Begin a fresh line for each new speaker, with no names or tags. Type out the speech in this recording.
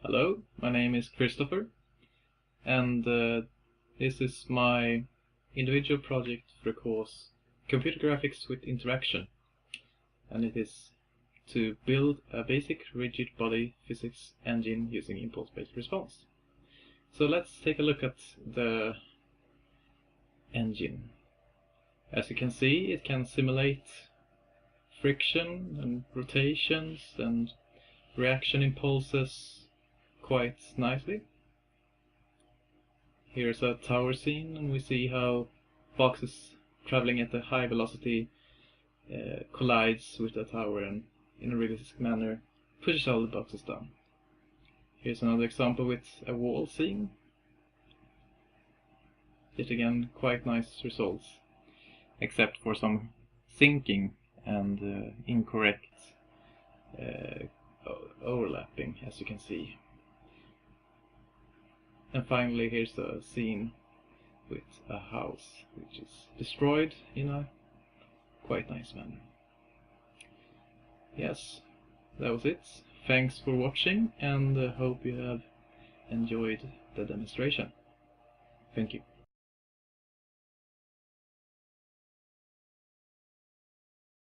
Hello, my name is Christopher, and this is my individual project for the course Computer Graphics with Interaction, and it is to build a basic rigid body physics engine using impulse-based response. So let's take a look at the engine. As you can see, it can simulate friction and rotations and reaction impulses quite nicely. Here's a tower scene, and we see how boxes traveling at a high velocity collides with the tower and in a realistic manner pushes all the boxes down. Here's another example with a wall scene. Yet again, quite nice results, except for some sinking and incorrect overlapping, as you can see. And finally, here's a scene with a house which is destroyed in a quite nice manner. Yes, that was it. Thanks for watching, and hope you have enjoyed the demonstration. Thank you.